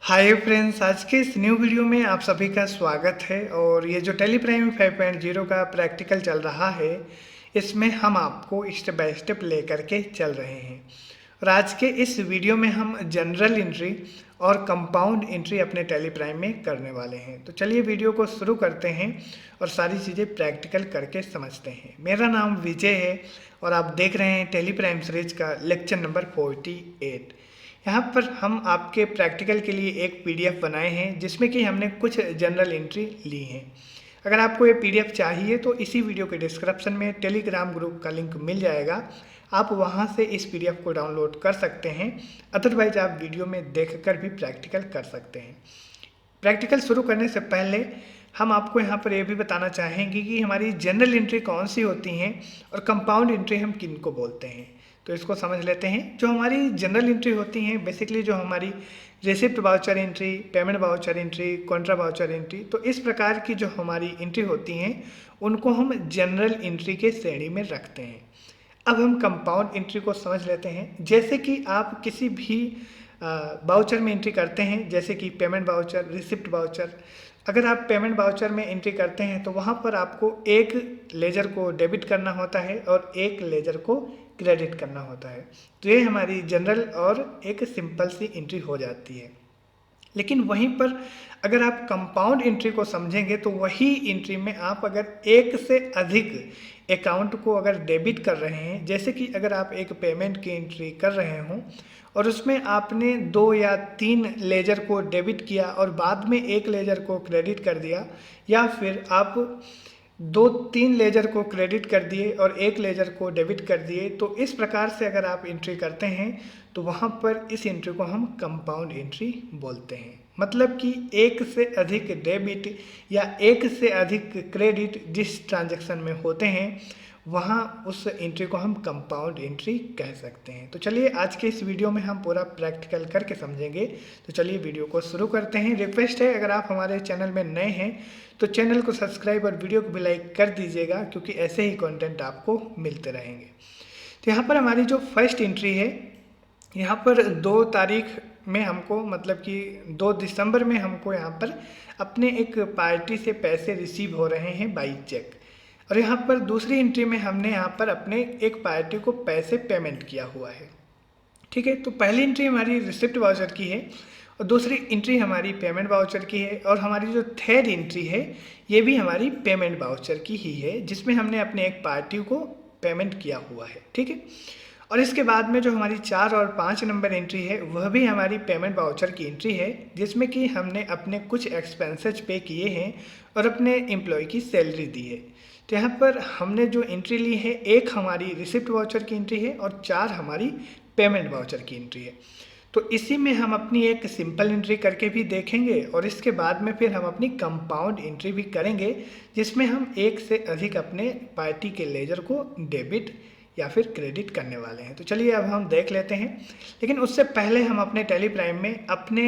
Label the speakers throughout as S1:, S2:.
S1: Hi friends, आज के इस न्यू वीडियो में आप सभी का स्वागत है। और ये जो टेली प्राइम 5.0 का प्रैक्टिकल चल रहा है, इसमें हम आपको स्टेप बाय स्टेप लेकर के चल रहे हैं। और आज के इस वीडियो में हम जनरल एंट्री और कंपाउंड एंट्री अपने टेली प्राइम में करने वाले हैं। तो चलिए वीडियो को शुरू करते हैं और सारी चीज़ें प्रैक्टिकल करके समझते हैं। मेरा नाम विजय है और आप देख रहे हैं टेली प्राइम सीरीज का लेक्चर नंबर 48। यहाँ पर हम आपके प्रैक्टिकल के लिए एक पीडीएफ बनाए हैं जिसमें कि हमने कुछ जनरल एंट्री ली हैं। अगर आपको ये पीडीएफ चाहिए तो इसी वीडियो के डिस्क्रिप्शन में टेलीग्राम ग्रुप का लिंक मिल जाएगा, आप वहाँ से इस पीडीएफ को डाउनलोड कर सकते हैं। अदरवाइज आप वीडियो में देखकर भी प्रैक्टिकल कर सकते हैं। प्रैक्टिकल शुरू करने से पहले हम आपको यहाँ पर यह भी बताना चाहेंगे कि हमारी जनरल एंट्री कौन सी होती हैं और कंपाउंड एंट्री हम किन को बोलते हैं। तो इसको समझ लेते हैं। जो हमारी जनरल एंट्री होती हैं, बेसिकली जो हमारी receipt voucher entry, payment voucher entry, Contra voucher entry, तो इस प्रकार की जो हमारी एंट्री होती हैं उनको हम जनरल एंट्री के श्रेणी में रखते हैं। अब हम कंपाउंड एंट्री को समझ लेते हैं। जैसे कि आप किसी भी वाउचर में एंट्री करते हैं, जैसे कि पेमेंट वाउचर, रिसिप्ट वाउचर। अगर आप पेमेंट वाउचर में एंट्री करते हैं तो वहाँ पर आपको एक लेजर को डेबिट करना होता है और एक लेजर को क्रेडिट करना होता है। तो ये हमारी जनरल और एक सिंपल सी एंट्री हो जाती है। लेकिन वहीं पर अगर आप कंपाउंड एंट्री को समझेंगे तो वही एंट्री में आप अगर एक से अधिक अकाउंट को अगर डेबिट कर रहे हैं, जैसे कि अगर आप एक पेमेंट की एंट्री कर रहे हों और उसमें आपने 2 या 3 लेजर को डेबिट किया और बाद में एक लेजर को क्रेडिट कर दिया, या फिर आप 2-3 लेजर को क्रेडिट कर दिए और एक लेजर को डेबिट कर दिए, तो इस प्रकार से अगर आप एंट्री करते हैं तो वहाँ पर इस एंट्री को हम कंपाउंड एंट्री बोलते हैं। मतलब कि एक से अधिक डेबिट या एक से अधिक क्रेडिट जिस ट्रांजैक्शन में होते हैं वहाँ उस एंट्री को हम कंपाउंड एंट्री कह सकते हैं। तो चलिए आज के इस वीडियो में हम पूरा प्रैक्टिकल करके समझेंगे। तो चलिए वीडियो को शुरू करते हैं। रिक्वेस्ट है, अगर आप हमारे चैनल में नए हैं तो चैनल को सब्सक्राइब और वीडियो को भी लाइक कर दीजिएगा, क्योंकि ऐसे ही कंटेंट आपको मिलते रहेंगे। तो यहाँ पर हमारी जो फर्स्ट एंट्री है, यहाँ पर 2 तारीख में हमको, मतलब कि 2 दिसंबर में हमको यहाँ पर अपने एक पार्टी से पैसे रिसीव हो रहे हैं बाई चेक। और यहाँ पर दूसरी एंट्री में हमने यहाँ पर अपने एक पार्टी को पैसे पेमेंट किया हुआ है। ठीक है, तो पहली एंट्री हमारी रिसिप्ट वाउचर की है और दूसरी एंट्री हमारी पेमेंट वाउचर की है, और हमारी जो थर्ड एंट्री है ये भी हमारी पेमेंट वाउचर की ही है, जिसमें हमने अपने एक पार्टी को पेमेंट किया हुआ है। ठीक है, और इसके बाद में जो हमारी 4 और 5 नंबर एंट्री है वह भी हमारी पेमेंट वाउचर की एंट्री है, जिसमें कि हमने अपने कुछ एक्सपेंसेस पे किए हैं और अपने एम्प्लॉय की सैलरी दी है। तो यहाँ पर हमने जो एंट्री ली है, एक हमारी रिसिप्ट वाउचर की एंट्री है और 4 हमारी पेमेंट वाउचर की एंट्री है। तो इसी में हम अपनी एक सिंपल एंट्री करके भी देखेंगे और इसके बाद में फिर हम अपनी कंपाउंड एंट्री भी करेंगे, जिसमें हम एक से अधिक अपने पार्टी के लेजर को डेबिट या फिर क्रेडिट करने वाले हैं। तो चलिए अब हम देख लेते हैं। लेकिन उससे पहले हम अपने टेली प्राइम में अपने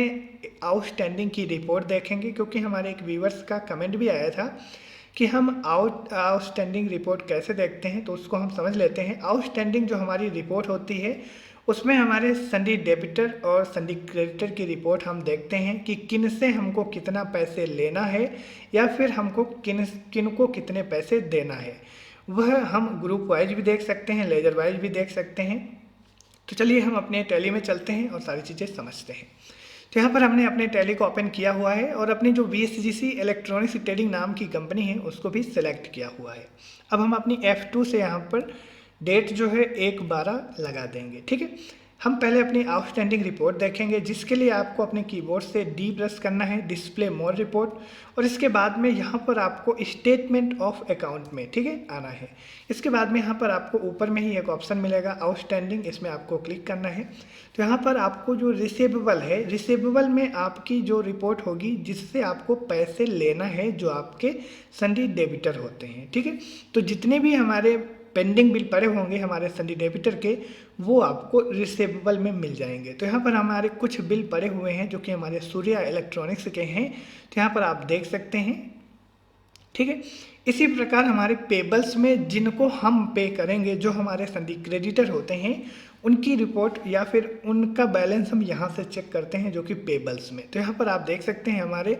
S1: आउटस्टैंडिंग की रिपोर्ट देखेंगे, क्योंकि हमारे एक व्यूवर्स का कमेंट भी आया था कि हम आउटस्टैंडिंग रिपोर्ट कैसे देखते हैं। तो उसको हम समझ लेते हैं। आउटस्टैंडिंग जो हमारी रिपोर्ट होती है उसमें हमारे संडी डेबिटर और संडी क्रेडिटर की रिपोर्ट हम देखते हैं कि किन से हमको कितना पैसे लेना है या फिर हमको किन को कितने पैसे देना है। वह हम ग्रुप वाइज भी देख सकते हैं, लेजर वाइज भी देख सकते हैं। तो चलिए हम अपने टैली में चलते हैं और सारी चीज़ें समझते हैं। तो यहाँ पर हमने अपने टैली को ओपन किया हुआ है और अपनी जो VSGC इलेक्ट्रॉनिक्स ट्रेडिंग नाम की कंपनी है उसको भी सिलेक्ट किया हुआ है। अब हम अपनी F2 से यहाँ पर डेट जो है 1/12 लगा देंगे। ठीक है, हम पहले अपनी आउटस्टैंडिंग रिपोर्ट देखेंगे, जिसके लिए आपको अपने कीबोर्ड से D प्रेस करना है, डिस्प्ले मोर रिपोर्ट, और इसके बाद में यहाँ पर आपको स्टेटमेंट ऑफ अकाउंट में, ठीक है, आना है। इसके बाद में यहाँ पर आपको ऊपर में ही एक ऑप्शन मिलेगा आउटस्टैंडिंग, इसमें आपको क्लिक करना है। तो यहाँ पर आपको जो रिसीवेबल है, रिसीवेबल में आपकी जो रिपोर्ट होगी जिससे आपको पैसे लेना है, जो आपके संडी डेबिटर होते हैं। ठीक है, तो जितने भी हमारे पेंडिंग बिल पड़े होंगे हमारे संडी डेबिटर के, वो आपको रिसीवेबल में मिल जाएंगे। तो यहाँ पर हमारे कुछ बिल पड़े हुए हैं जो कि हमारे सूर्या इलेक्ट्रॉनिक्स के हैं, तो यहाँ पर आप देख सकते हैं। ठीक है, इसी प्रकार हमारे पेबल्स में जिनको हम पे करेंगे, जो हमारे संडी क्रेडिटर होते हैं, उनकी रिपोर्ट या फिर उनका बैलेंस हम यहाँ से चेक करते हैं, जो कि पेबल्स में। तो यहाँ पर आप देख सकते हैं हमारे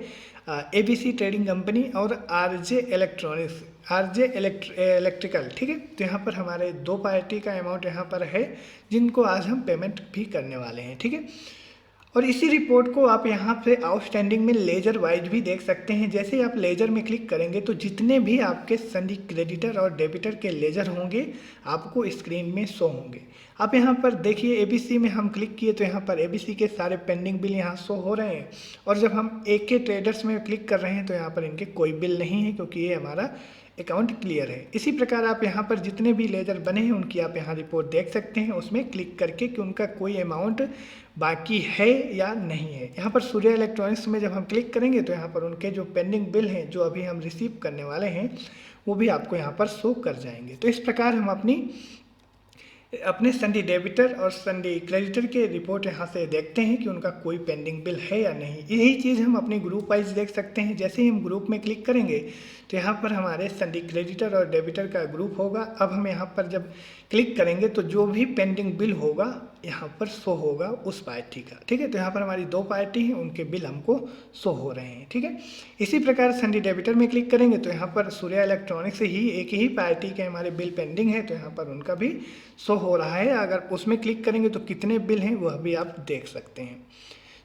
S1: ABC ट्रेडिंग कंपनी और RJ इलेक्ट्रॉनिक्स, RJ इलेक्ट्रिकल, ठीक है। तो यहाँ पर हमारे दो पार्टी का अमाउंट यहाँ पर है, जिनको आज हम पेमेंट भी करने वाले हैं, ठीक है। और इसी रिपोर्ट को आप यहाँ पे आउटस्टैंडिंग में लेजर वाइज भी देख सकते हैं। जैसे ही आप लेजर में क्लिक करेंगे तो जितने भी आपके सभी क्रेडिटर और डेबिटर के लेजर होंगे आपको स्क्रीन में शो होंगे। आप यहाँ पर देखिए ABC में हम क्लिक किए तो यहाँ पर ABC के सारे पेंडिंग बिल यहाँ शो हो रहे हैं, और जब हम AK ट्रेडर्स में क्लिक कर रहे हैं तो यहाँ पर इनके कोई बिल नहीं है, क्योंकि ये हमारा अकाउंट क्लियर है। इसी प्रकार आप यहाँ पर जितने भी लेजर बने हैं उनकी आप यहाँ रिपोर्ट देख सकते हैं, उसमें क्लिक करके कि उनका कोई अमाउंट बाकी है या नहीं है। यहाँ पर सूर्या इलेक्ट्रॉनिक्स में जब हम क्लिक करेंगे तो यहाँ पर उनके जो पेंडिंग बिल हैं, जो अभी हम रिसीव करने वाले हैं, वो भी आपको यहाँ पर शो कर जाएंगे। तो इस प्रकार हम अपने संडे डेबिटर और संडे क्रेडिटर के रिपोर्ट यहाँ से देखते हैं कि उनका कोई पेंडिंग बिल है या नहीं। यही चीज़ हम अपने ग्रुप वाइज देख सकते हैं। जैसे ही हम ग्रुप में क्लिक करेंगे तो यहाँ पर हमारे संडे क्रेडिटर और डेबिटर का ग्रुप होगा। अब हम यहाँ पर जब क्लिक करेंगे तो जो भी पेंडिंग बिल होगा यहाँ पर शो होगा उस पार्टी का, ठीक है। तो यहाँ पर हमारी दो पार्टी हैं, उनके बिल हमको शो हो रहे हैं, ठीक है। इसी प्रकार संडे डेबिटर में क्लिक करेंगे तो यहाँ पर सूर्या इलेक्ट्रॉनिक्स से ही एक ही पार्टी के हमारे बिल पेंडिंग है, तो यहाँ पर उनका भी शो हो रहा है। अगर उसमें क्लिक करेंगे तो कितने बिल हैं वह भी आप देख सकते हैं।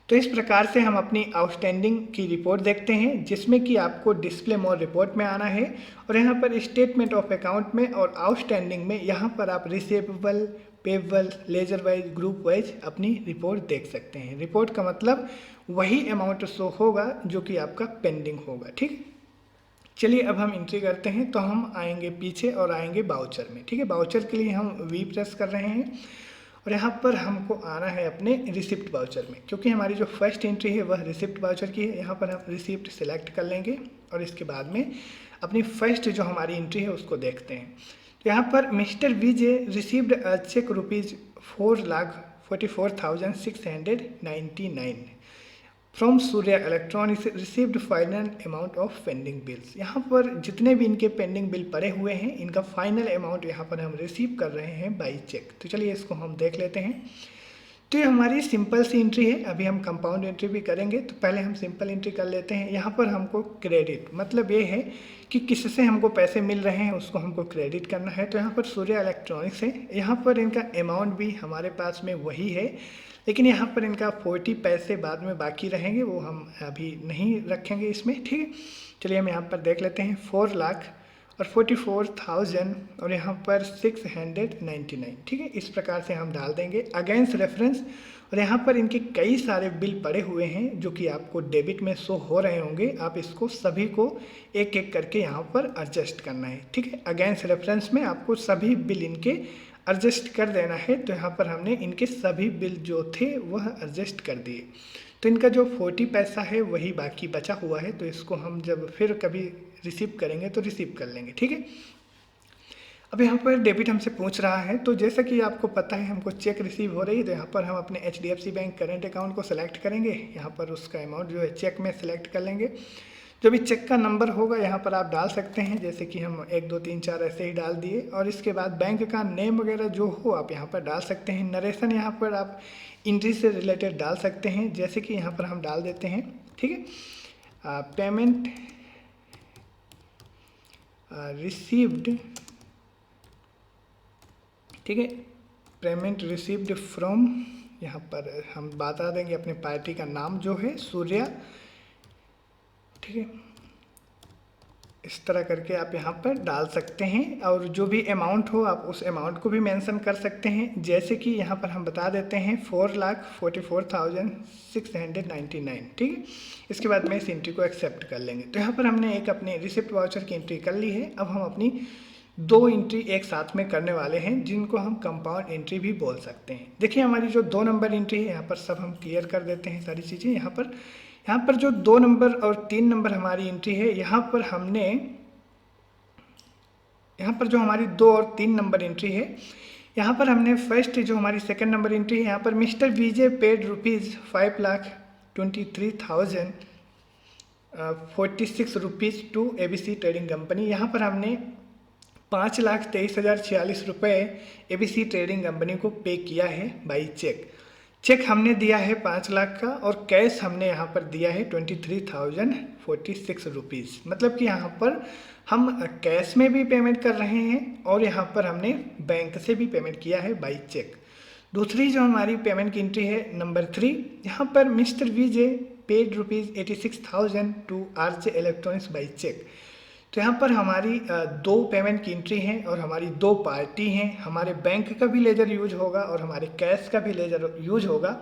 S1: तो इस प्रकार से हम अपनी आउटस्टैंडिंग की रिपोर्ट देखते हैं, जिसमें कि आपको डिस्प्ले मोर रिपोर्ट में आना है, और यहाँ पर स्टेटमेंट ऑफ अकाउंट में और आउटस्टैंडिंग में यहाँ पर आप receivable, payable, ledger wise, group wise अपनी रिपोर्ट देख सकते हैं। रिपोर्ट का मतलब वही अमाउंट शो होगा जो कि आपका पेंडिंग होगा, ठीक। चलिए अब हम एंट्री करते हैं। तो हम आएंगे पीछे और आएंगे बाउचर में, ठीक है। बाउचर के लिए हम V प्रेस कर रहे हैं, और यहाँ पर हमको आना है अपने रिसिप्ट बाउचर में, क्योंकि हमारी जो फर्स्ट एंट्री है वह रिसिप्ट बाउचर की है। यहाँ पर हम रिसिप्ट सिलेक्ट कर लेंगे और इसके बाद में अपनी फर्स्ट जो हमारी एंट्री है उसको देखते हैं। तो यहाँ पर mister Vijay received a cheque ₹4,44,699 from Surya Electronics, received final amount of pending bills. यहाँ पर जितने भी इनके पेंडिंग बिल पड़े हुए हैं, इनका फाइनल अमाउंट यहाँ पर हम रिसीव कर रहे हैं बाई चेक। तो चलिए इसको हम देख लेते हैं। तो ये हमारी सिंपल सी एंट्री है। अभी हम कंपाउंड एंट्री भी करेंगे, तो पहले हम सिंपल एंट्री कर लेते हैं। यहाँ पर हमको क्रेडिट, मतलब ये है कि किससे हमको पैसे मिल रहे हैं उसको हमको क्रेडिट करना है। तो यहाँ पर सूर्या इलेक्ट्रॉनिक्स है, यहाँ पर इनका अमाउंट भी हमारे पास में वही है, लेकिन यहाँ पर इनका 40 पैसे बाद में बाकी रहेंगे, वो हम अभी नहीं रखेंगे इसमें, ठीक है। चलिए हम यहाँ पर देख लेते हैं 4,44,000 और यहाँ पर 699, ठीक है। इस प्रकार से हम डाल देंगे अगेंस्ट रेफरेंस, और यहाँ पर इनके कई सारे बिल पड़े हुए हैं जो कि आपको डेबिट में शो हो रहे होंगे। आप इसको सभी को एक एक करके यहाँ पर एडजस्ट करना है, ठीक है। अगेंस्ट रेफरेंस में आपको सभी बिल इनके एडजस्ट कर देना है। तो यहाँ पर हमने इनके सभी बिल जो थे वह एडजस्ट कर दिए। तो इनका जो 40 पैसा है वही बाकी बचा हुआ है, तो इसको हम जब फिर कभी रिसीव करेंगे तो रिसीव कर लेंगे, ठीक है। अब यहाँ पर डेबिट हमसे पूछ रहा है, तो जैसा कि आपको पता है हमको चेक रिसीव हो रही है, तो यहाँ पर हम अपने HDFC बैंक करेंट अकाउंट को सेलेक्ट करेंगे। यहाँ पर उसका अमाउंट जो है चेक में सेलेक्ट कर लेंगे। जो भी चेक का नंबर होगा यहाँ पर आप डाल सकते हैं, जैसे कि हम 1 2 3 4 ऐसे ही डाल दिए, और इसके बाद बैंक का नेम वगैरह जो हो आप यहाँ पर डाल सकते हैं। नरेशन यहाँ पर आप एंट्री से रिलेटेड डाल सकते हैं, जैसे कि यहाँ पर हम डाल देते हैं, ठीक है। पेमेंट रिसीव्ड, ठीक है, पेमेंट रिसीव्ड फ्रॉम, यहाँ पर हम बता देंगे अपने पार्टी का नाम जो है सूर्या, ठीक है। इस तरह करके आप यहाँ पर डाल सकते हैं, और जो भी अमाउंट हो आप उस अमाउंट को भी मेंशन कर सकते हैं, जैसे कि यहाँ पर हम बता देते हैं 4,44,699, ठीक है। इसके बाद में इस एंट्री को एक्सेप्ट कर लेंगे। तो यहाँ पर हमने एक अपने रिसिप्ट वाउचर की एंट्री कर ली है। अब हम अपनी 2 एंट्री एक साथ में करने वाले हैं, जिनको हम कंपाउंड एंट्री भी बोल सकते हैं। देखिए हमारी जो 2 नंबर एंट्री है, यहाँ पर सब हम क्लियर कर देते हैं सारी चीज़ें। यहाँ पर जो 2 नंबर और 3 नंबर हमारी एंट्री है, यहाँ पर जो हमारी 2 और 3 नंबर एंट्री है, यहाँ पर हमने फर्स्ट जो हमारी सेकंड नंबर एंट्री है, यहाँ पर mister Vijay paid ₹5,23,046 to ABC Trading Company. यहाँ पर हमने 5,23,046 ABC ट्रेडिंग कंपनी को पे किया है बाई चेक। चेक हमने दिया है 5 लाख का और कैश हमने यहाँ पर दिया है 23,046 रुपीज़। मतलब कि यहाँ पर हम कैश में भी पेमेंट कर रहे हैं और यहाँ पर हमने बैंक से भी पेमेंट किया है बाई चेक। दूसरी जो हमारी पेमेंट की एंट्री है नंबर 3, यहाँ पर mister Vijay paid ₹86,000 to RJ Electronics by cheque. तो यहाँ पर हमारी 2 पेमेंट की एंट्री है और हमारी 2 पार्टी हैं। हमारे बैंक का भी लेजर यूज होगा और हमारे कैश का भी लेजर यूज होगा।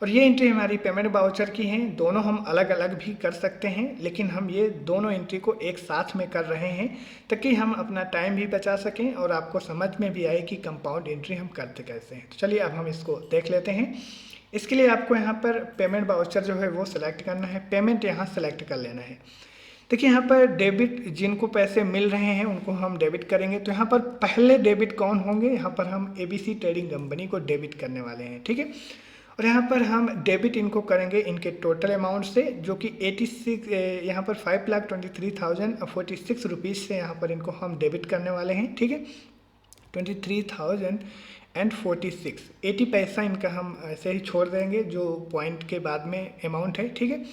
S1: और ये एंट्री हमारी पेमेंट बाउचर की हैं। दोनों हम अलग अलग भी कर सकते हैं, लेकिन हम ये दोनों एंट्री को एक साथ में कर रहे हैं ताकि हम अपना टाइम भी बचा सकें और आपको समझ में भी आए कि कंपाउंड एंट्री हम करते कैसे हैं। तो चलिए अब हम इसको देख लेते हैं। इसके लिए आपको यहाँ पर पेमेंट बाउचर जो है वो सिलेक्ट करना है, पेमेंट यहाँ सेलेक्ट कर लेना है। देखिए यहाँ पर डेबिट, जिनको पैसे मिल रहे हैं उनको हम डेबिट करेंगे। तो यहाँ पर पहले डेबिट कौन होंगे, यहाँ पर हम ABC ट्रेडिंग कंपनी को डेबिट करने वाले हैं, ठीक है। और यहाँ पर हम डेबिट इनको करेंगे इनके टोटल अमाउंट से, जो कि 86 यहाँ पर 5,23,046 रुपीज़ से यहाँ पर इनको हम डेबिट करने वाले हैं, ठीक है। 23,046 80 पैसा इनका हम ऐसे ही छोड़ देंगे जो पॉइंट के बाद में अमाउंट है, ठीक है।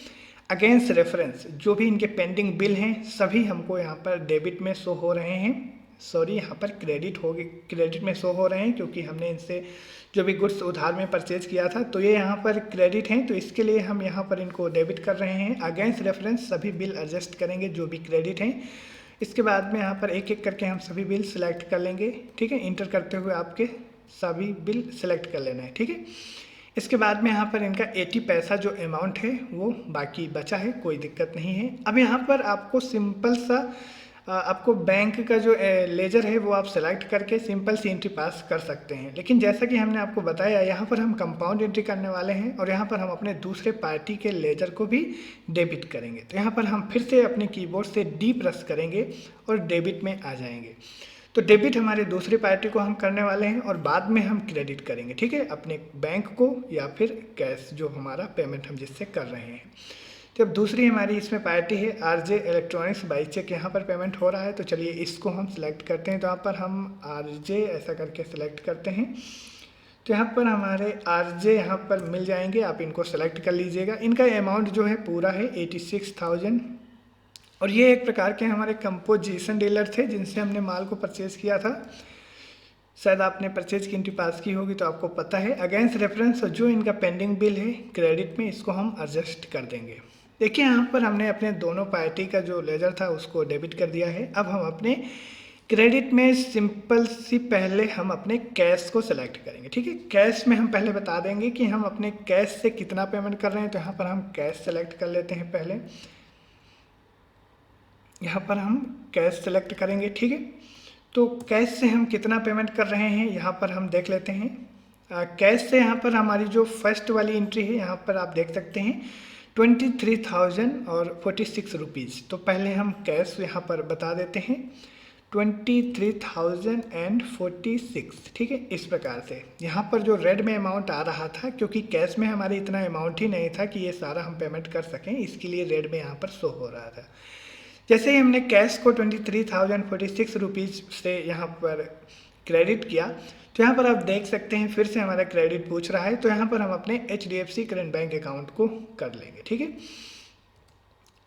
S1: अगेंस्ट रेफरेंस जो भी इनके पेंडिंग बिल हैं सभी हमको यहाँ पर डेबिट में शो हो रहे हैं, सॉरी यहाँ पर क्रेडिट में शो हो रहे हैं, क्योंकि हमने इनसे जो भी गुड्स उधार में परचेज किया था तो ये यहाँ पर क्रेडिट हैं, तो इसके लिए हम यहाँ पर इनको डेबिट कर रहे हैं। अगेंस्ट रेफरेंस सभी बिल एडजस्ट करेंगे जो भी क्रेडिट हैं। इसके बाद में यहाँ पर एक एक करके हम सभी बिल सिलेक्ट कर लेंगे, ठीक है। इंटर करते हुए आपके सभी बिल सिलेक्ट कर लेना है, ठीक है। इसके बाद में यहाँ पर इनका 80 पैसा जो अमाउंट है वो बाकी बचा है, कोई दिक्कत नहीं है। अब यहाँ पर आपको सिंपल सा आपको बैंक का जो लेजर है वो आप सेलेक्ट करके सिंपल सी एंट्री पास कर सकते हैं। लेकिन जैसा कि हमने आपको बताया यहाँ पर हम कंपाउंड एंट्री करने वाले हैं और यहाँ पर हम अपने दूसरे पार्टी के लेजर को भी डेबिट करेंगे। तो यहाँ पर हम फिर से अपने कीबोर्ड से D प्रेस करेंगे और डेबिट में आ जाएंगे। तो डेबिट हमारे दूसरी पार्टी को हम करने वाले हैं और बाद में हम क्रेडिट करेंगे, ठीक है, अपने बैंक को या फिर कैश जो हमारा पेमेंट हम जिससे कर रहे हैं। तो अब दूसरी हमारी इसमें पार्टी है RJ इलेक्ट्रॉनिक्स बाई चेक, यहाँ पर पेमेंट हो रहा है। तो चलिए इसको हम सिलेक्ट करते हैं। तो यहाँ पर हम RJ ऐसा करके सिलेक्ट करते हैं। तो यहाँ पर हमारे RJ यहाँ पर मिल जाएंगे, आप इनको सेलेक्ट कर लीजिएगा। इनका अमाउंट जो है पूरा है 86,000 और ये एक प्रकार के हमारे कंपोजिशन डीलर थे जिनसे हमने माल को परचेज़ किया था। शायद आपने परचेज की एंट्री पास की होगी तो आपको पता है। अगेंस्ट रेफरेंस जो इनका पेंडिंग बिल है क्रेडिट में, इसको हम एडजस्ट कर देंगे। देखिए यहाँ पर हमने अपने दोनों पार्टी का जो लेजर था उसको डेबिट कर दिया है। अब हम अपने क्रेडिट में सिंपल सी पहले हम अपने कैश को सिलेक्ट करेंगे, ठीक है। कैश में हम पहले बता देंगे कि हम अपने कैश से कितना पेमेंट कर रहे हैं। तो यहाँ पर हम कैश सेलेक्ट कर लेते हैं। पहले यहाँ पर हम कैश सेलेक्ट करेंगे, ठीक है। तो कैश से हम कितना पेमेंट कर रहे हैं यहाँ पर हम देख लेते हैं। कैश से यहाँ पर हमारी जो फर्स्ट वाली एंट्री है यहाँ पर आप देख सकते हैं 23,046 रुपीज़। तो पहले हम कैश यहाँ पर बता देते हैं 23,046, ठीक है। इस प्रकार से यहाँ पर जो रेड में अमाउंट आ रहा था, क्योंकि कैश में हमारे इतना अमाउंट ही नहीं था कि ये सारा हम पेमेंट कर सकें, इसके लिए रेड में यहाँ पर शो हो रहा था। जैसे ही हमने कैश को 23,046 रुपीज़ से यहाँ पर क्रेडिट किया तो यहाँ पर आप देख सकते हैं फिर से हमारा क्रेडिट पूछ रहा है। तो यहाँ पर हम अपने HDFC करंट बैंक अकाउंट को कर लेंगे, ठीक है।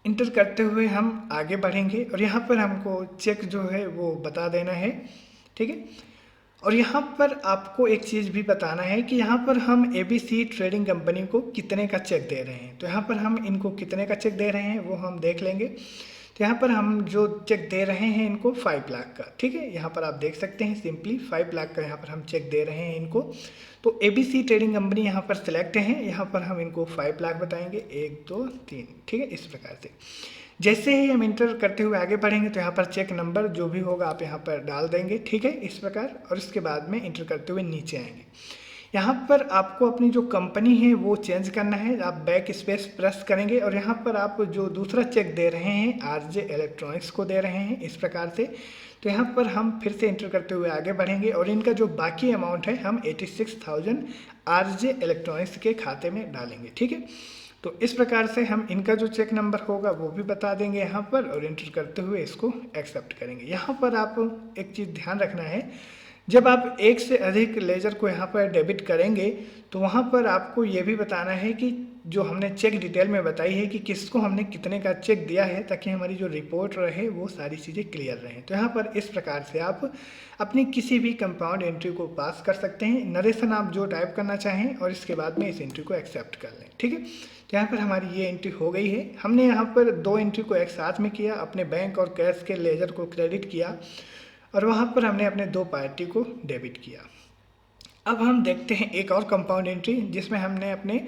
S1: इंटर करते हुए हम आगे बढ़ेंगे और यहाँ पर हमको चेक जो है वो बता देना है, ठीक है। और यहाँ पर आपको एक चीज़ भी बताना है कि यहाँ पर हम ABC ट्रेडिंग कंपनी को कितने का चेक दे रहे हैं। तो यहाँ पर हम इनको कितने का चेक दे रहे हैं वो हम देख लेंगे। तो यहाँ पर हम जो चेक दे रहे हैं इनको 5 लाख का, ठीक है। यहाँ पर आप देख सकते हैं सिंपली 5 लाख का यहाँ पर हम चेक दे रहे हैं इनको। तो ABC ट्रेडिंग कंपनी यहाँ पर सिलेक्ट है, यहाँ पर हम इनको 5 लाख बताएंगे, 1 2 3, ठीक है। इस प्रकार से जैसे ही हम इंटर करते हुए आगे बढ़ेंगे तो यहाँ पर चेक नंबर जो भी होगा आप यहाँ पर डाल देंगे, ठीक है, इस प्रकार। और इसके बाद में इंटर करते हुए नीचे आएंगे। यहाँ पर आपको अपनी जो कंपनी है वो चेंज करना है। आप बैक स्पेस प्रेस करेंगे और यहाँ पर आप जो दूसरा चेक दे रहे हैं RJ इलेक्ट्रॉनिक्स को दे रहे हैं, इस प्रकार से। तो यहाँ पर हम फिर से इंटर करते हुए आगे बढ़ेंगे और इनका जो बाकी अमाउंट है हम 86,000 RJ इलेक्ट्रॉनिक्स के खाते में डालेंगे, ठीक है। तो इस प्रकार से हम इनका जो चेक नंबर होगा वो भी बता देंगे यहाँ पर और एंटर करते हुए इसको एक्सेप्ट करेंगे। यहाँ पर आप एक चीज़ ध्यान रखना है, जब आप एक से अधिक लेजर को यहाँ पर डेबिट करेंगे तो वहाँ पर आपको ये भी बताना है कि जो हमने चेक डिटेल में बताई है कि किसको हमने कितने का चेक दिया है, ताकि हमारी जो रिपोर्ट रहे वो सारी चीज़ें क्लियर रहें। तो यहाँ पर इस प्रकार से आप अपनी किसी भी कंपाउंड एंट्री को पास कर सकते हैं। नरेशन आप जो टाइप करना चाहें और इसके बाद में इस एंट्री को एक्सेप्ट कर लें। ठीक है, तो यहाँ पर हमारी ये एंट्री हो गई है। हमने यहाँ पर 2 एंट्री को एक साथ में किया, अपने बैंक और कैश के लेजर को क्रेडिट किया और वहाँ पर हमने अपने 2 पार्टी को डेबिट किया। अब हम देखते हैं एक और कंपाउंड एंट्री जिसमें हमने अपने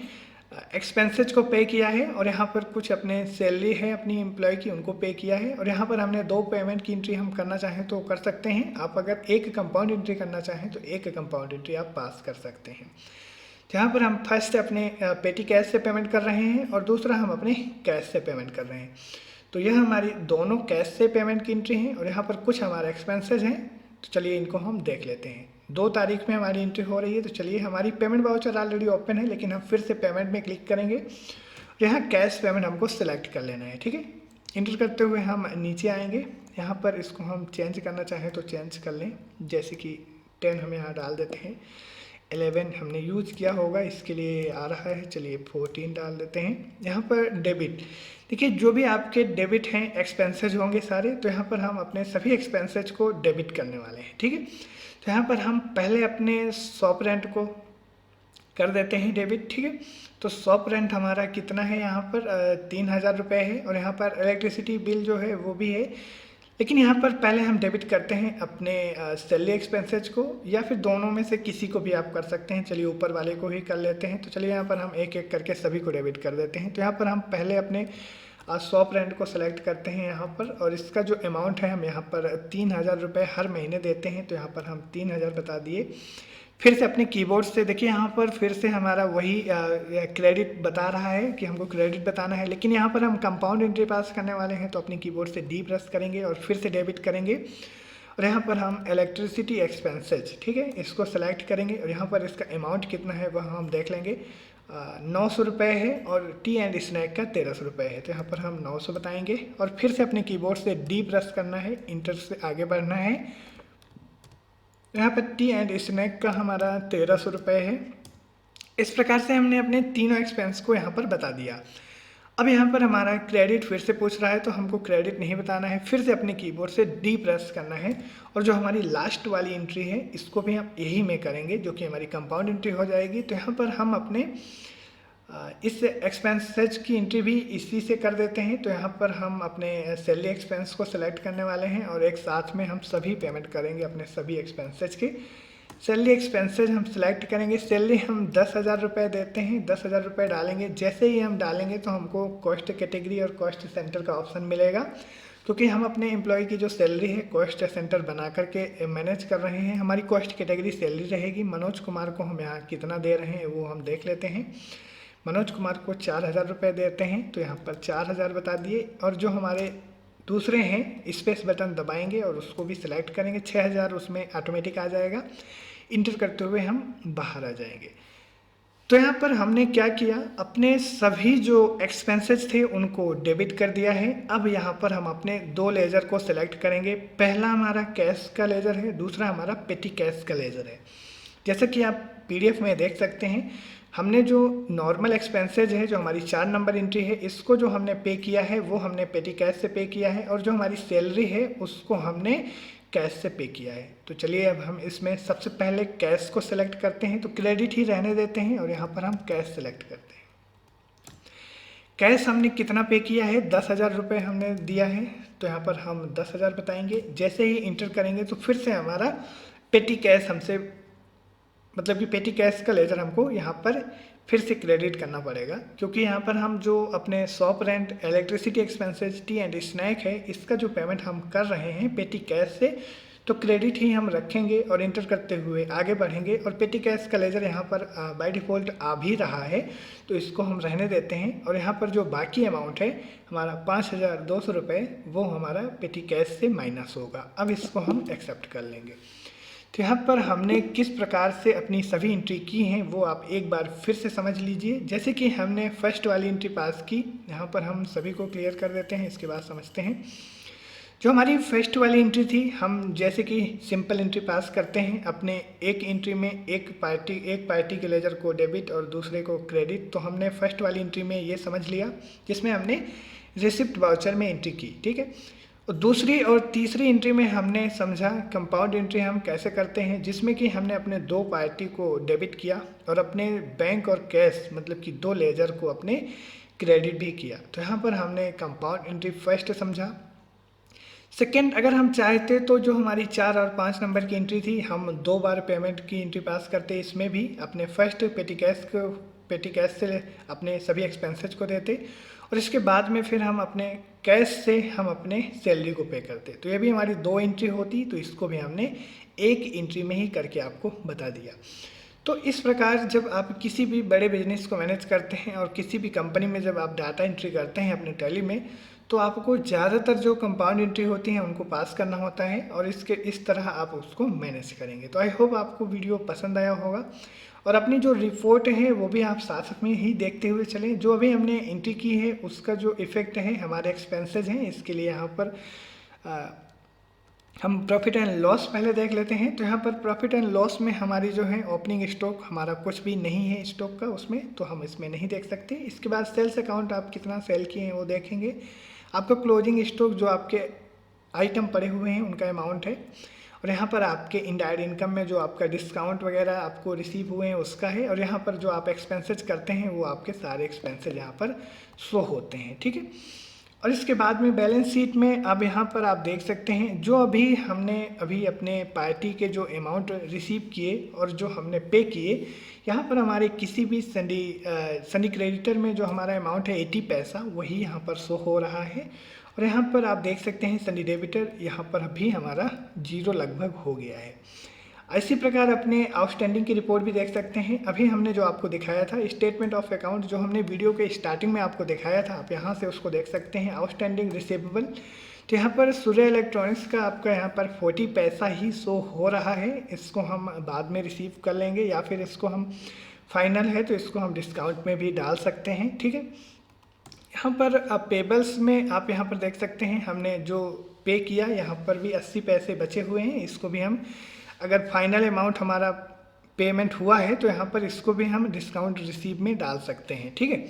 S1: एक्सपेंसेस को पे किया है और यहाँ पर कुछ अपने सैलरी है अपनी एम्प्लॉय की उनको पे किया है और यहाँ पर हमने 2 पेमेंट की एंट्री हम करना चाहें तो कर सकते हैं। आप अगर एक कंपाउंड एंट्री करना चाहें तो एक कंपाउंड एंट्री आप पास कर सकते हैं। तो यहाँ पर हम फर्स्ट अपने पेटी कैश से पेमेंट कर रहे हैं और दूसरा हम अपने कैश से पेमेंट कर रहे हैं। तो यह हमारी दोनों कैश से पेमेंट की एंट्री हैं और यहाँ पर कुछ हमारे एक्सपेंसेस हैं। तो चलिए इनको हम देख लेते हैं। 2 तारीख में हमारी एंट्री हो रही है। तो चलिए हमारी पेमेंट वाउचर ऑलरेडी ओपन है, लेकिन हम फिर से पेमेंट में क्लिक करेंगे। यहाँ कैश पेमेंट हमको सिलेक्ट कर लेना है। ठीक है, इंटर करते हुए हम नीचे आएंगे। यहाँ पर इसको हम चेंज करना चाहें तो चेंज कर लें, जैसे कि 10 हम यहाँ डाल देते हैं। 11 हमने यूज किया होगा, इसके लिए आ रहा है। चलिए 14 डाल देते हैं। यहाँ पर डेबिट, देखिए जो भी आपके डेबिट हैं एक्सपेंसेस होंगे सारे, तो यहाँ पर हम अपने सभी एक्सपेंसेस को डेबिट करने वाले हैं। ठीक है, तो यहाँ पर हम पहले अपने शॉप रेंट को कर देते हैं डेबिट। ठीक है, तो शॉप रेंट हमारा कितना है, यहाँ पर 3000 रुपये है और यहाँ पर इलेक्ट्रिसिटी बिल जो है वो भी है। लेकिन यहाँ पर पहले हम डेबिट करते हैं अपने सैलरी एक्सपेंसेस को, या फिर दोनों में से किसी को भी आप कर सकते हैं। चलिए ऊपर वाले को ही कर लेते हैं। तो चलिए यहाँ पर हम एक एक करके सभी को डेबिट कर देते हैं। तो यहाँ पर हम पहले अपने शॉप रेंट को सेलेक्ट करते हैं यहाँ पर, और इसका जो अमाउंट है हम यहाँ पर 3000 रुपये हर महीने देते हैं। तो यहाँ पर हम 3000 बता दिए। फिर से अपने कीबोर्ड से देखिए यहाँ पर फिर से हमारा वही क्रेडिट बता रहा है कि हमको क्रेडिट बताना है, लेकिन यहाँ पर हम कंपाउंड एंट्री पास करने वाले हैं। तो अपने कीबोर्ड से डी प्रेस करेंगे और फिर से डेबिट करेंगे और यहाँ पर हम इलेक्ट्रिसिटी एक्सपेंसेस, ठीक है, इसको सेलेक्ट करेंगे और यहाँ पर इसका अमाउंट कितना है वह हम देख लेंगे। 900 रुपये है और टी एंड स्नैक का 1300 रुपये है। तो यहाँ पर हम 900 बताएंगे और फिर से अपने कीबोर्ड से डी प्रेस करना है, इंटर से आगे बढ़ना है। यहाँ पर टी एंड स्नैक का हमारा 1300 रुपये है। इस प्रकार से हमने अपने तीनों एक्सपेंस को यहाँ पर बता दिया। अब यहाँ पर हमारा क्रेडिट फिर से पूछ रहा है, तो हमको क्रेडिट नहीं बताना है। फिर से अपने कीबोर्ड से डी प्रेस करना है और जो हमारी लास्ट वाली एंट्री है इसको भी हम यही में करेंगे, जो कि हमारी कंपाउंड एंट्री हो जाएगी। तो यहाँ पर हम अपने इस एक्सपेंसेस की एंट्री भी इसी से कर देते हैं। तो यहाँ पर हम अपने सैलरी एक्सपेंस को सेलेक्ट करने वाले हैं और एक साथ में हम सभी पेमेंट करेंगे अपने सभी एक्सपेंसेस के। सैलरी एक्सपेंसेस हम सेलेक्ट करेंगे। सैलरी हम 10,000 रुपये देते हैं, 10,000 रुपये डालेंगे। जैसे ही हम डालेंगे तो हमको कॉस्ट कैटेगरी और कॉस्ट सेंटर का ऑप्शन मिलेगा, क्योंकि हम अपने एम्प्लॉय की जो सैलरी है कॉस्ट सेंटर बना करके मैनेज कर रहे हैं। हमारी कॉस्ट कैटेगरी सैलरी रहेगी। मनोज कुमार को हम यहाँ कितना दे रहे हैं वो हम देख लेते हैं। मनोज कुमार को 4,000 रुपये देते हैं, तो यहाँ पर 4,000 बता दिए। और जो हमारे दूसरे हैं स्पेस बटन दबाएंगे और उसको भी सिलेक्ट करेंगे। 6,000 उसमें ऑटोमेटिक आ जाएगा। इंटर करते हुए हम बाहर आ जाएंगे। तो यहाँ पर हमने क्या किया, अपने सभी जो एक्सपेंसेस थे उनको डेबिट कर दिया है। अब यहाँ पर हम अपने 2 लेजर को सिलेक्ट करेंगे। पहला हमारा कैश का लेजर है, दूसरा हमारा पेटी कैश का लेजर है। जैसा कि आप PDF में देख सकते हैं, हमने जो नॉर्मल एक्सपेंसेज है, जो हमारी 4 नंबर एंट्री है, इसको जो हमने पे किया है वो हमने पेटी कैश से पे किया है, और जो हमारी सैलरी है उसको हमने कैश से पे किया है। तो चलिए अब हम इसमें सबसे पहले कैश को सिलेक्ट करते हैं। तो क्रेडिट ही रहने देते हैं और यहाँ पर हम कैश सिलेक्ट करते हैं। कैश हमने कितना पे किया है, 10,000 रुपये हमने दिया है। तो यहाँ पर हम 10,000 बताएंगे। जैसे ही इंटर करेंगे तो फिर से हमारा पेटी कैश हमसे, मतलब कि पेटी कैश का लेजर हमको यहाँ पर फिर से क्रेडिट करना पड़ेगा, क्योंकि यहाँ पर हम जो अपने shop rent, electricity expenses, tea and snack है, इसका जो पेमेंट हम कर रहे हैं पेटी कैश से, तो क्रेडिट ही हम रखेंगे और इंटर करते हुए आगे बढ़ेंगे। और पेटी कैश का लेजर यहाँ पर बाय डिफ़ॉल्ट आ भी रहा है, तो इसको हम रहने देते हैं। और यहाँ पर जो बाकी अमाउंट है हमारा 5,200 रुपये, वो हमारा पेटी कैश से माइनस होगा। अब इसको हम एक्सेप्ट कर लेंगे। तो यहाँ पर हमने किस प्रकार से अपनी सभी एंट्री की हैं वो आप एक बार फिर से समझ लीजिए। जैसे कि हमने फर्स्ट वाली एंट्री पास की, यहाँ पर हम सभी को क्लियर कर देते हैं, इसके बाद समझते हैं। जो हमारी फर्स्ट वाली एंट्री थी, हम जैसे कि सिंपल एंट्री पास करते हैं अपने एक एंट्री में एक पार्टी के लेजर को डेबिट और दूसरे को क्रेडिट। तो हमने फर्स्ट वाली एंट्री में ये समझ लिया जिसमें हमने रिसिप्ट वाउचर में एंट्री की, ठीक है। और दूसरी और तीसरी एंट्री में हमने समझा कंपाउंड एंट्री हम कैसे करते हैं, जिसमें कि हमने अपने दो पार्टी को डेबिट किया और अपने बैंक और कैश मतलब कि दो लेजर को अपने क्रेडिट भी किया। तो यहाँ पर हमने कंपाउंड एंट्री फर्स्ट समझा। सेकेंड, अगर हम चाहते तो जो हमारी 4 और 5 नंबर की एंट्री थी, हम 2 बार पेमेंट की एंट्री पास करते, इसमें भी अपने फर्स्ट पेटी कैश से अपने सभी एक्सपेंसेस को देते और इसके बाद में फिर हम अपने कैश से हम अपने सैलरी को पे करते। तो ये भी हमारी 2 एंट्री होती, तो इसको भी हमने एक एंट्री में ही करके आपको बता दिया। तो इस प्रकार जब आप किसी भी बड़े बिजनेस को मैनेज करते हैं और किसी भी कंपनी में जब आप डाटा एंट्री करते हैं अपने टैली में, तो आपको ज़्यादातर जो कंपाउंड एंट्री होती हैं उनको पास करना होता है और इस तरह आप उसको मैनेज करेंगे। तो आई होप आपको वीडियो पसंद आया होगा और अपनी जो रिपोर्ट है वो भी आप साथ में ही देखते हुए चलें। जो अभी हमने एंट्री की है उसका जो इफ़ेक्ट है हमारे एक्सपेंसेस हैं, इसके लिए यहाँ पर हम प्रॉफिट एंड लॉस पहले देख लेते हैं। तो यहाँ पर प्रॉफिट एंड लॉस में हमारी जो है ओपनिंग स्टॉक हमारा कुछ भी नहीं है स्टॉक का उसमें, तो हम इसमें नहीं देख सकते। इसके बाद सेल्स अकाउंट आप कितना सेल किए हैं वो देखेंगे। आपका क्लोजिंग स्टॉक जो आपके आइटम पड़े हुए हैं उनका अमाउंट है और यहाँ पर आपके इनडायरेक्ट इनकम में जो आपका डिस्काउंट वगैरह आपको रिसीव हुए हैं उसका है और यहाँ पर जो आप एक्सपेंसेस करते हैं वो आपके सारे एक्सपेंसेस यहाँ पर शो होते हैं, ठीक है। और इसके बाद में बैलेंस शीट में अब यहाँ पर आप देख सकते हैं जो हमने अपने पार्टी के जो अमाउंट रिसीव किए और जो हमने पे किए, यहाँ पर हमारे किसी भी सनी क्रेडिटर में जो हमारा अमाउंट है 80 पैसा वही यहाँ पर शो हो रहा है और यहाँ पर आप देख सकते हैं सनी डेबिटर यहाँ पर भी हमारा 0 लगभग हो गया है। इसी प्रकार अपने आउटस्टैंडिंग की रिपोर्ट भी देख सकते हैं। अभी हमने जो आपको दिखाया था स्टेटमेंट ऑफ अकाउंट, जो हमने वीडियो के स्टार्टिंग में आपको दिखाया था, आप यहाँ से उसको देख सकते हैं। आउटस्टैंडिंग रिसीवेबल, तो यहाँ पर सूर्य इलेक्ट्रॉनिक्स का आपका यहाँ पर 40 पैसा ही शो हो रहा है। इसको हम बाद में रिसीव कर लेंगे या फिर इसको हम फाइनल है तो इसको हम डिस्काउंट में भी डाल सकते हैं, ठीक है। यहाँ पर आप पेबल्स में आप यहाँ पर देख सकते हैं हमने जो पे किया यहाँ पर भी 80 पैसे बचे हुए हैं। इसको भी हम अगर फाइनल अमाउंट हमारा पेमेंट हुआ है तो यहाँ पर इसको भी हम डिस्काउंट रिसीव में डाल सकते हैं, ठीक है।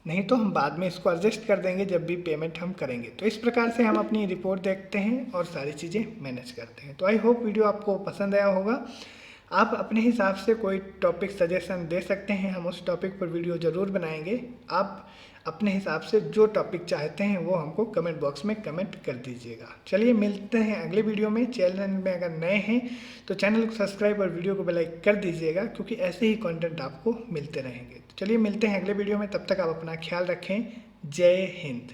S1: नहीं तो हम बाद में इसको एडजस्ट कर देंगे जब भी पेमेंट हम करेंगे। तो इस प्रकार से हम अपनी रिपोर्ट देखते हैं और सारी चीज़ें मैनेज करते हैं। तो आई होप वीडियो आपको पसंद आया होगा। आप अपने हिसाब से कोई टॉपिक सजेशन दे सकते हैं, हम उस टॉपिक पर वीडियो ज़रूर बनाएंगे। आप अपने हिसाब से जो टॉपिक चाहते हैं वो हमको कमेंट बॉक्स में कमेंट कर दीजिएगा। चलिए मिलते हैं अगले वीडियो में। चैनल में अगर नए हैं तो चैनल को सब्सक्राइब और वीडियो को बेल आइकन कर दीजिएगा क्योंकि ऐसे ही कंटेंट आपको मिलते रहेंगे। तो चलिए मिलते हैं अगले वीडियो में, तब तक आप अपना ख्याल रखें। जय हिंद।